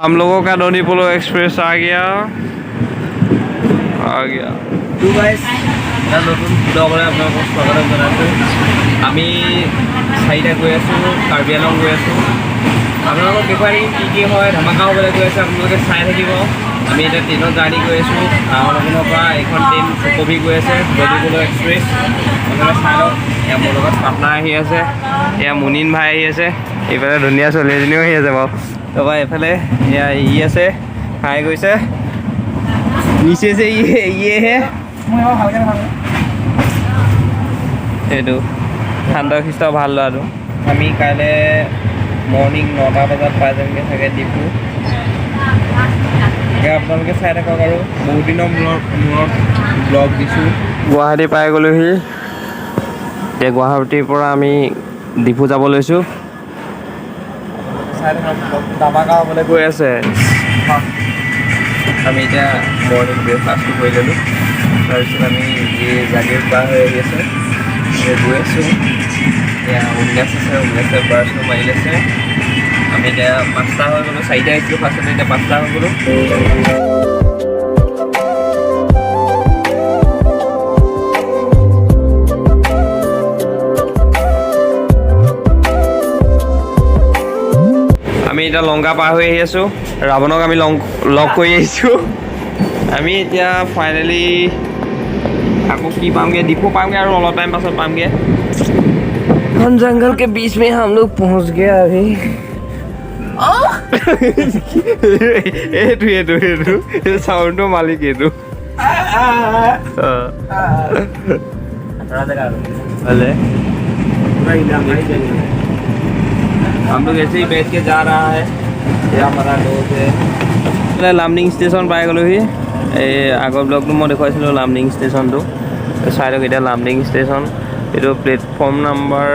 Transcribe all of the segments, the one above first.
हम लोगों का डोनी पोलो एक्सप्रेस आ गया তো গাইস এটা নতুন ব্লগলৈ আপোনালোকক স্বাগতম জনাইছোঁ। আমি চাৰিটা গৈ আছোঁ, কাৰ্বি আংলং গৈ আছোঁ। আপোনালোকক দেখুৱাই দিম কি কি হয়, ধামাকা হ'বলৈ গৈ আছে, আপোনালোকে চাই থাকিব। আমি এতিয়া ট্ৰেইনত জাৰ্ণি কৰি আছোঁ, লখিমপুৰৰ পৰা এইখন ট্ৰেইন চুকভি গৈ আছে, ডনি পোলো এক্সপ্ৰেছ। আপোনালোকে চাই লওক। এয়া মোৰ লগত পাটনাৰ আহি আছে, এয়া মুনিন ভাই আহি আছে, এইফালে ধুনীয়া ছোৱালী এজনীও আহি আছে বাৰু। তাৰপৰা এইফালে এয়া ই আছে, খাই গৈছে नीचे से ये है এইটো শান্তশিষ্ট ভাল ল'ৰাটো। আমি কাইলৈ মৰ্ণিং 9টা বজাত পাই যামগৈ চাগে ডিপু। আপোনালোকে চাই থাকক আৰু বহুত দিনৰ মূৰত ব্লগ দিছোঁ। গুৱাহাটী পাই গ'লোহি। এতিয়া গুৱাহাটীৰ পৰা আমি ডিপু যাব লৈছোঁ। চাই থাকক, ধামাকা হ'বলৈ গৈ আছে। আমি এতিয়া মৰ্ণিং ব্ৰেকফাষ্টটো কৰি ল'লোঁ। তাৰপিছত আমি জাগিৰ পাৰ হৈ আহি আছে, গৈ আছোঁ। এতিয়া উল্লাস আছে, উল্লাসে ব্ৰাছটো মাৰি আছে। আমি এতিয়া 5টা হৈ গ'লোঁ, 4টা আহিছিলোঁ ফাৰ্ষ্টতে, এতিয়া 5টা হৈ গ'লোঁ। আমি এতিয়া লংকা পাৰ হৈ আহি আছোঁ, ৰাৱণক আমি লগ কৰি আহিছোঁ। আমি এতিয়া ফাইনেলি আকৌ কি পামগৈ, ডিপু পামগৈ আৰু অলপ টাইম পাছত পামগৈ। ঘন জংঘল के बीच में हम लोग पहुंच गए अभी। এইটো চাউণ্ডটো মালিক এইটো। हम लोग ऐसे ही बैठ के जा रहा है। ये हमारा दोस्त है। লামডিং ষ্টেচন পাই গ'লোহি। এই আগৰ ব্লগটো মই দেখুৱাইছিলোঁ লামডিং ষ্টেচনটো। চাই লওক এতিয়া লামডিং ষ্টেচন। এইটো प्लेटफॉर्म नंबर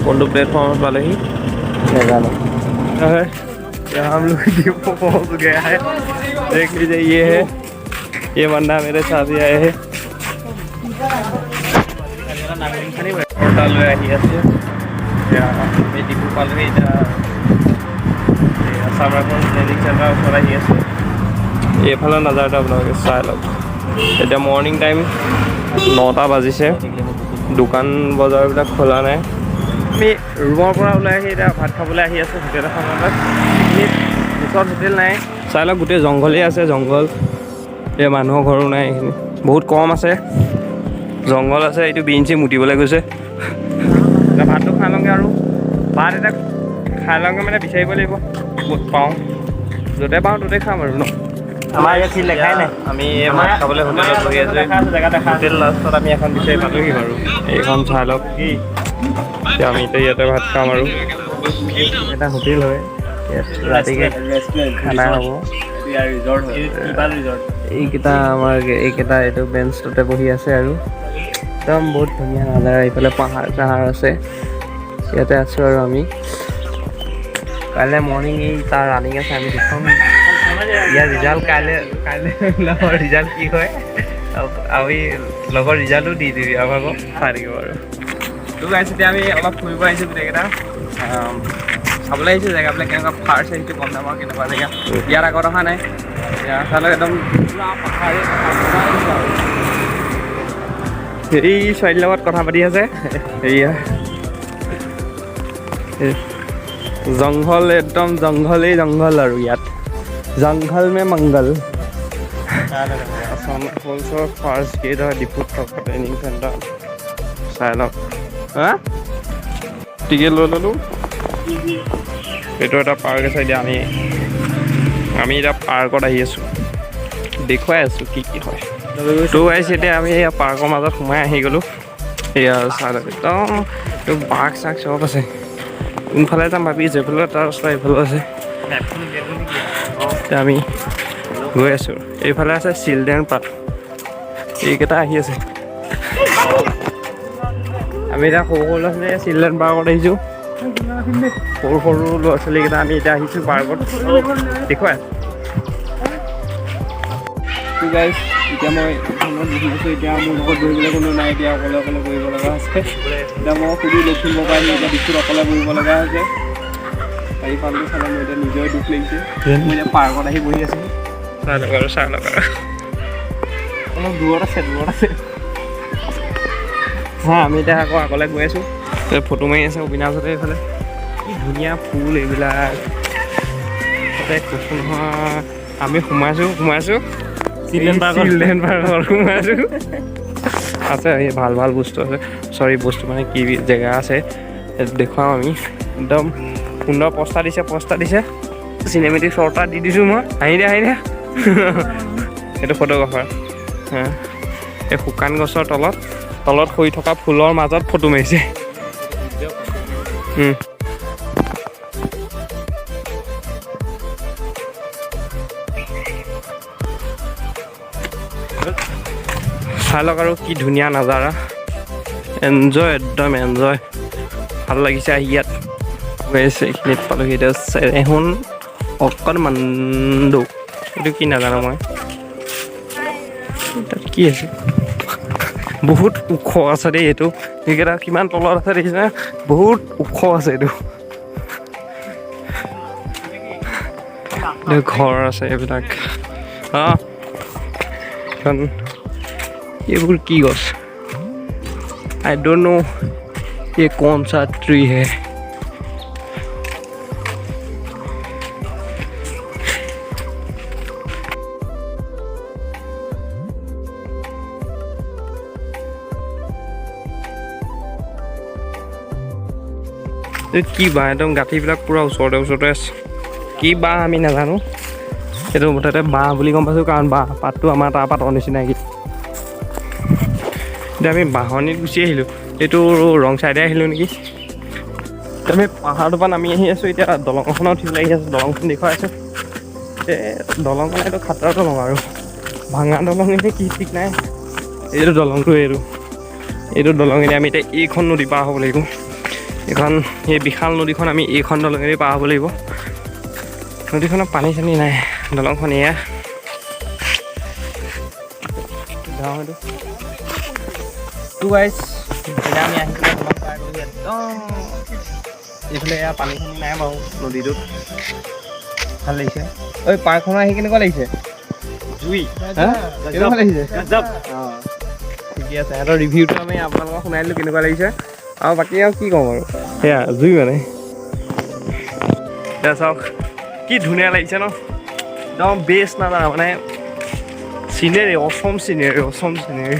কোনটো प्लेटफॉर्म पालोহি नाजानो। हम लोग डिपो पहुंच गया है। देख लीजिए ये है, ये बंदा मेरे साथ ही आए हैं। होटल में आही আছে। আমি ডিপু পালোহি। এতিয়া আছাম ৰাইফল ট্ৰেইনিং চেণ্টাৰৰ ওচৰত আহি আছোঁ। এইফালে নাজাৰটো আপোনালোকে চাই লওক। এতিয়া মৰ্ণিং টাইম 9টা বাজিছে, দোকান বজাৰবিলাক খোলা নাই। আমি ৰুমৰ পৰা ওলাই আহি এতিয়া ভাত খাবলৈ আহি আছোঁ হোটেল এখনত। ওচৰত হোটেল নাই, চাই লওক গোটেই জংঘলেই আছে, জংঘল। এই মানুহৰ ঘৰো নাই, এইখিনি বহুত কম আছে, জংঘল আছে। এইটো বিঞ্চি মুতিবলৈ গৈছে। এতিয়া ভাতটো খাই লওঁগৈ আৰু ভাত এটা খাই লওঁগৈ মানে বিচাৰিব লাগিব ক'ত পাওঁ, য'তে পাওঁ ত'তে খাম আৰু ন। আমাৰ ইয়াত চিট লেখাই নাই। আমি ভাত খাবলৈ হোটেলত বহি আছোঁ। হোটেল লাষ্টত আমি এখন বিচাৰি পালোহি বাৰু। এইখন চাই লওক। এতিয়া আমি এতিয়া ইয়াতে ভাত খাম আৰু এটা হোটেল হয়, ইয়াত ৰাতিকে খানা হ'ব। এইকেইটা আমাৰ এইকেইটা এইটো বেঞ্চটোতে বহি আছে আৰু একদম বহুত ধুনীয়া নাজাৰা। এইফালে পাহাৰ চাহাৰ আছে, ইয়াতে আছোঁ আৰু আমি। কাইলৈ মৰ্ণিং এই তাৰ ৰানিং আছে, আমি দেখুৱাম ইয়াৰ ৰিজাল্ট। কাইলৈ লগৰ ৰিজাল্ট কি হয়, আমি লগৰ ৰিজাল্টো দি দিবি আমাক, চাই থাকিব আৰু। তো গাইছ এতিয়া আমি অলপ ফুৰিব আহিছোঁ, গোটেইকেইটা চাবলৈ আহিছোঁ জেগাবিলাক কেনেকুৱা। ফাৰ্ষ্ট আহিছোঁ, গম নাপাওঁ কেনেকুৱা জেগা। ইয়াৰ আগত অহা নাই, চালে একদম পাহাৰেই এই ছোৱালীৰ লগত কথা পাতি আছে। এয়া জংঘল, একদম জংঘলেই জংঘল আৰু ইয়াত জংঘল মে মংগল। আছাম ফলছৰ ফাৰ্ষ্ট গেট হয় ডিপুত থকা ট্ৰেইনিং চেণ্টাৰ। চাই লওক। হা টিকেট লৈ ল'লোঁ। এইটো এটা পাৰ্ক আছে। এতিয়া আমি এতিয়া পাৰ্কত আহি আছোঁ, দেখুৱাই আছোঁ কি কি হয়। তো গাইছ এতিয়া আমি এয়া পাৰ্কৰ মাজত সোমাই আহি গ'লোঁ। এয়া চাই লওক, একদম বাঘ চাঘ চব আছে। কোনফালে যাম ভাবি আছোঁ, এইফালে এটা ৰাস্তা, এইফালে আছে। এতিয়া আমি গৈ আছোঁ। এইফালে আছে চিলড্ৰেন পাৰ্ক, এইকেইটা আহি আছে। আমি এতিয়া সৰু সৰু ল'ৰা ছোৱালী চিলড্ৰেন পাৰ্কত আহিছোঁ। সৰু সৰু ল'ৰা ছোৱালীকেইটা আমি এতিয়া আহিছোঁ পাৰ্কত, দেখুৱাই। গাইছ এতিয়া মই বহি আছোঁ। এতিয়া মোৰ লগত বহিবলৈ কোনো নাই, এতিয়া অকলে অকলে বহিব লগা হৈছে। এতিয়া মই সুধি লখিমপুৰৰ পৰা আহি এতিয়া ডিপুত অকলে বহিব লগা হৈছে। পাৰি পালোঁ চালে মোৰ এতিয়া নিজৰ দুখ লাগিছে মই এতিয়া পাৰ্কত আহি বহি আছোঁ চাই লওক অলপ দূৰত আছে হা আমি এতিয়া আকৌ আগলৈ গৈ আছোঁ ফটো মাৰি আছে অবিনাশতে এইফালে কি ধুনীয়া ফুল এইবিলাক তাতে কৈছোঁ নহয় আমি সোমাইছোঁ চিলড্ৰেন পাৰ্কত সোমাইছোঁ আছে এই ভাল বস্তু আছে চৰি বস্তু মানে কি জেগা আছে দেখুৱাম আমি একদম সুন্দৰ পষ্টাৰ দিছে চিনেমেটিক শ্বট এটা দি দিছোঁ মই আহি দে এইটো ফটোগ্ৰাফাৰ এই শুকান গছৰ তলত শুই থকা ফুলৰ মাজত ফটো মাৰিছে চাই লওক আৰু কি ধুনীয়া নাজাৰা এনজয় একদম এনজয় ভাল লাগিছে আহি ইয়াত গৈ আছে এইখিনিত পালোহি এতিয়া এখন অকণমান এইটো কি নাজানো মই তাত কি আছে বহুত ওখ আছে দেই এইটো এইকেইটা কিমান তলত আছে দেখিছে বহুত ওখ আছে এইটো ঘৰ আছে এইবিলাক এইবোৰ কি গছ আই ডোন্ট নো ये कौन सा ट्री है কি বা একদম গাঁঠিবিলাক পুৰা ওচৰতে আছে কি বা আমি নাজানো এইটো মুঠতে বাঁহ বুলি গম পাইছোঁ কাৰণ বাঁহ পাতটো আমাৰ তাৰ পাতৰ নিচিনা কি এতিয়া আমি বাঁহনিত গুচি আহিলোঁ এইটো ৰং চাইডে আহিলোঁ নেকি আমি পাহাৰটোৰ পৰা নামি আহি আছোঁ এতিয়া দলংখনত উঠিব লাগি আছে দলংখন দেখুৱাই আছোঁ দলং মানে এইটো খাতৰা দলং আৰু ভাঙা দলং এতিয়া কি ঠিক নাই এইটো দলংটো এইটো দলঙেদি আমি এতিয়া এইখন নদী পাৰ হ'ব লাগিব এইখন এই বিশাল নদীখন আমি এইখন দলঙেদি পাৰ হ'ব লাগিব নদীখনত পানী চানী নাই দলংখন এয়া গাঁও এইটো এতিয়া আমি আহিছিলোঁ দলং পাৰ কৰি একদম এইফালে এয়া পানী চানী নাই বাৰু নদীটোত ভাল লাগিছে ঐ পাৰ্কখন আহি কেনেকুৱা লাগিছে জুই কেনেকুৱা লাগিছে অঁ ঠিকে আছে সিহঁতৰ ৰিভিউটো আমি আপোনালোকক শুনাই দিলোঁ কেনেকুৱা লাগিছে আৰু বাকী আৰু কি ক'ম আৰু সেয়া জুই মানে এতিয়া চাওক কি ধুনীয়া লাগিছে ন একদম বেষ্ট নাজানা মানে scenery Assam scenery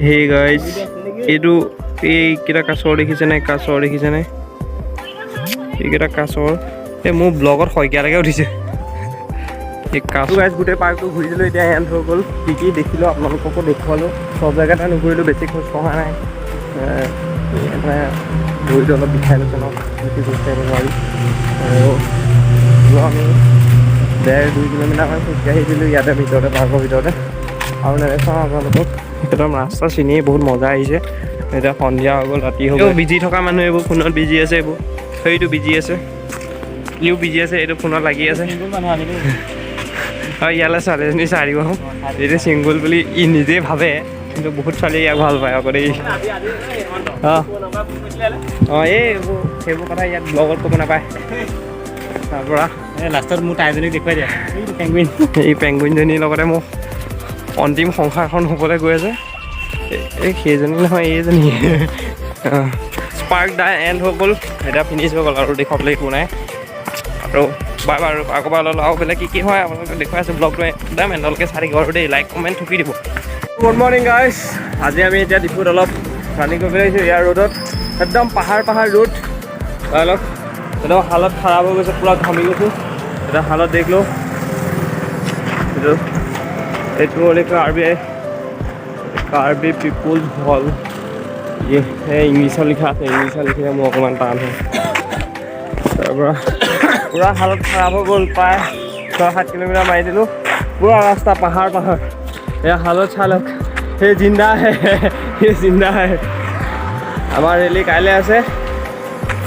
hey guys এইটো এইকেইটা কাছৰ দেখিছেনে এইকেইটা কাছৰ এই মোৰ ব্লগত শইকীয়ালৈকে উঠিছে এই কাছ গাইজ গোটেই পাৰ্কটো ঘূৰি দিলোঁ এতিয়া এণ্ড হৈ গ'ল কি দেখিলোঁ আপোনালোককো দেখুৱালোঁ চব জেগাতে নুঘূৰিলোঁ বেছি খোজ কঢ়া নাই মানে ভৰিটো অলপ বিষাই লৈছে ন বেছি খোজ কাঢ়িব নোৱাৰি আৰু আমি 1.5-2 কিলোমিটাৰমান খোজকাঢ়ি দিলোঁ ইয়াতে ভিতৰতে পাৰ্কৰ ভিতৰতে আৰু নেদেখাওঁ আপোনালোকক একদম ৰাস্তা চিনিয়ে বহুত মজা আহিছে এতিয়া সন্ধিয়া হৈ গ'ল ৰাতি হৈ গ'ল বিজি থকা মানুহ এইবোৰ ফোনত বিজি আছে এইবোৰ সেইটো বিজি আছে ইও বিজি আছে এইটো ফোনত লাগি আছে আৰু ইয়ালৈ ছোৱালীজনী চাই দিব এইটো ছিংগুল বুলি ই নিজেই ভাবে কিন্তু বহুত ছোৱালীয়ে ইয়াক ভাল পায় আকৌ দেই এইবোৰ সেইবোৰ কথা ইয়াত ব্লগত ক'ব নাপায় তাৰপৰা লাষ্টত মোৰ তাইজনীক দেখুৱাই দিয়া এই পেংগুইনজনীৰ লগতে মোক অন্তিম সংসাৰখন হ'বলৈ গৈ আছে এই সেইজনী নহয় এইজনী স্পাৰ্ক দাই এণ্ড হৈ গ'ল এতিয়া ফিনিছ হৈ গ'ল আৰু দেখুৱাবলৈ একো নাই আৰু বাই বাৰু আকৌ এবাৰ ল'লোঁ আৰু বেলেগ কি হয় আপোনালোকে দেখুৱাই আছোঁ ব্লগটো একদম এণ্ডলৈকে চাই থাকিব আৰু দেই লাইক কমেণ্ট থুকি দিব গুড মৰ্ণিং গাইজ আজি আমি এতিয়া ডিপুত অলপ ৰানিং কৰিব আহিছোঁ ইয়াৰ ৰ'দত একদম পাহাৰ ৰ'দ অলপ একদম হালত খাৰাপ হৈ গৈছে পূৰা ঘামি গৈছোঁ এটা হালত দেখিলোঁ এইটো হ'ল কাৰ্বি পিপুলছ হল ইংলিছত লিখা আছে ইংলিছত লিখিলে মোৰ অকণমান টান হয় তাৰপৰা পূৰা হালত খাৰাপ হৈ গ'ল প্ৰায় 6-7 কিলোমিটাৰ মাৰি দিলোঁ পূৰা ৰাস্তা পাহাৰ এয়া হালত চালক সেই জিন্দা হে আমাৰ ৰেলি কাইলৈ আছে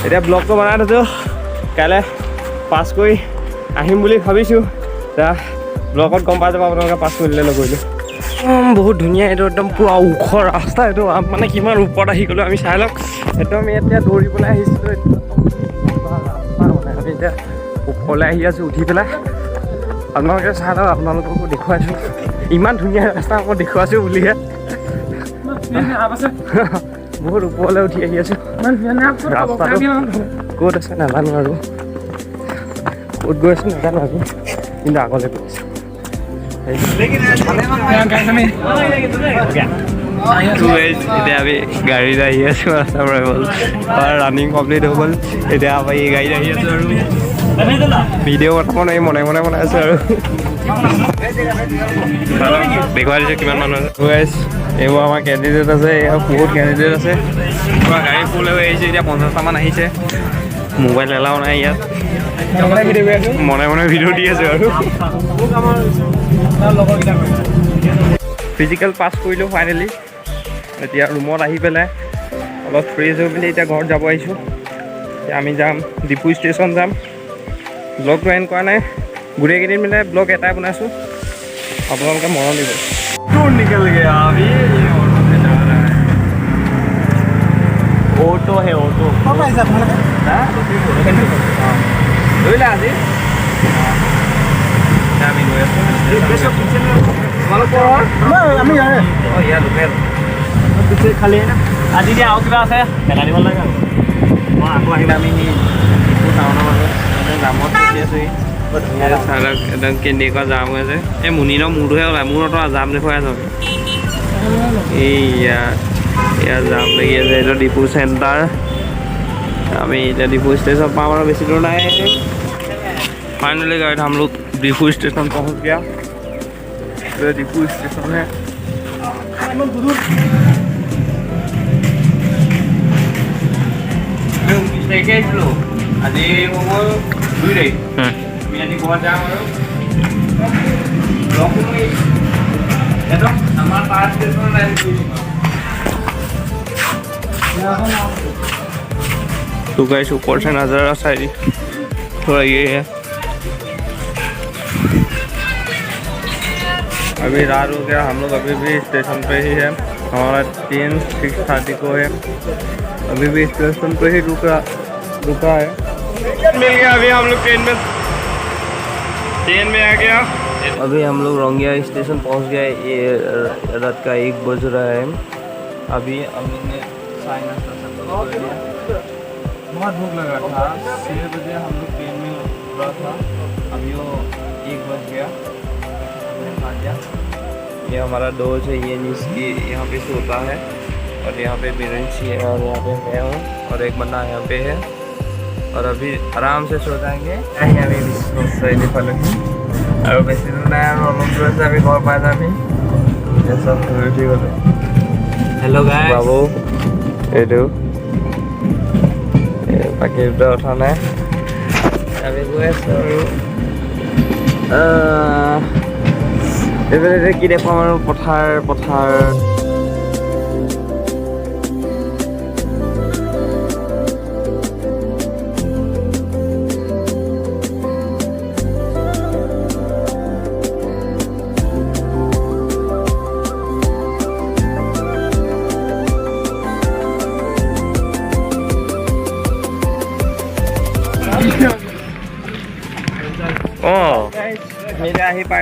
এতিয়া ব্লগটো বনাই থৈছোঁ কাইলৈ পাছ কৰি আহিম বুলি ভাবিছোঁ এতিয়া ব্লগত গম পাই যাব আপোনালোকে পাছ কৰিলে নকৰিলোঁ বহুত ধুনীয়া, এইটো একদম পুৰা ওখ ৰাস্তা। এইটো মানে কিমান ওপৰত আহি গ'লো আমি, চাই লওক। একদম এতিয়া দৌৰিবলৈ আহিছিলোঁ, ৰাস্তা মানে আমি এতিয়া ওপৰলৈ আহি আছোঁ উঠি পেলাই। আপোনালোকে চাই লওক, আপোনালোককো দেখুৱাইছোঁ ইমান ধুনীয়া ৰাস্তা মই দেখুৱাইছোঁ বুলিহে। বহুত ওপৰলৈ উঠি আহি আছোঁ। ৰাস্তাটো ক'ত আছে নাজানো আৰু, ক'ত গৈ আছোঁ নাজানো আৰু, কিন্তু আগলৈ গৈ আছোঁ। এতিয়া আমি গাড়ীত আহি আছোঁ, ৰাস্তাৰ পৰা গ'ল ৰানিং কমপ্লিট হৈ গ'ল। এতিয়া আমি গাড়ীত আহি আছোঁ আৰু ভিডিঅ' বৰ্তমান এই মনে মনে বনাই আছোঁ আৰু দেখুৱাই দিছোঁ কিমান মানুহ আছে। এইবোৰ আমাৰ কেণ্ডিডেট আছে, এয়া বহুত কেণ্ডিডেট আছে। পূৰা গাড়ী ফুল হৈ আহিছে, এতিয়া 50টামান আহিছে। মোবাইল এলাও নাই ইয়াত, মনে মনে ভিডিঅ' দি আছোঁ আৰু। ফিজিকেল পাছ কৰিলোঁ ফাইনেলি। এতিয়া ৰুমত আহি পেলাই অলপ ফ্ৰেছ হৈ পেলাই এতিয়া ঘৰত যাব আহিছোঁ। এতিয়া আমি যাম ডিপু ষ্টেচন যাম। ব্লগটো এণ্ড কৰা নাই, গোটেইকেইদিন মিলাই ব্লগ এটাই বনাইছোঁ, আপোনালোকে মৰম দিব। निकल गया अभी ऑटो है ऑटो বুঝলা আজি আমি গৈ আছোঁ আমি লোকেল পিছে খালি আজি দিয়া আৰু কিবা আছে পেলাই দিব লাগে আৰু মই আকৌ আহিলে আমি টাউনৰ মাজত জামত ফচি আছোঁ। একদম কেনেকুৱা জাম হৈ আছে। এই মুনিনৰ মূৰটোহে ওলায়, মূৰতো জাম দেখুৱাই আছে। এইয়া জাম লাগি আছে। এইটো ডিপু চেণ্টাৰ। আমি এতিয়া ডিপু स्टेशन पाम और बेसी दूर नहीं। फाइनली गाइड हम लोग डिपू स्टेशन पहुंच गया। तो डिपू स्टेशन है। আজি মোৰ 2 তাৰিখ আমি আজি ঘৰত যাম আৰু আমাৰ পাঁচ ষ্টেচন লাইন কৰি দিম। तो गाइस ऊपर से नज़ारा सारी थोड़ा ये है। अभी रात हो गया, हम लोग अभी भी स्टेशन पे ही है। हमारा ट्रेन 6:30 को है। अभी भी स्टेशन पे ही रुका है। मिल गया अभी हम लोग ट्रेन में आ गया। अभी हम लोग रोंगिया स्टेशन पहुंच गए। ये रात का 1 बज रहा है। अभी हमने बहुत भूख लगा था। 6 बजे हम लोग ट्रेन में उतरा था। अभी वो 1 बज गया, हमने खा लिया। ये हमारा दोस्त है, ये निस्की यहाँ पे सोता है और यहाँ पे बिरंची है और यहाँ पे मैं हूँ और एक बंदा यहाँ पे है और अभी आराम से सो जाएंगे। अभी और बेसी दूर ना अभी घर पाए जाबी ये सब ठीक है। हेलो गाइस बाबू एडू बाकी दुटा उठा নাই। আমি গৈ আছোঁ আৰু এইফালে কি দেখুৱাম আৰু পথাৰ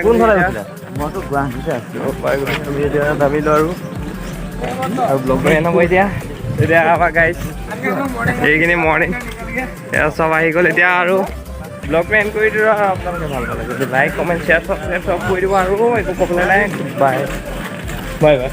কোনফালে মইতো গুৱাহাটীতে আছোঁ। ভাবিলোঁ আৰু ব্লগটো এনে হ'ব এতিয়া আমাৰ গাইজ এইখিনি মৰ্ণিং চব আহি গ'ল। এতিয়া আৰু ব্লগটো এণ্ড কৰি দিওঁ আৰু আপোনালোকে ভাল পালে যদি লাইক কমেণ্ট শ্বেয়াৰ চব কৰি দিব আৰু একো ক'বলৈ নাই। Bye bye.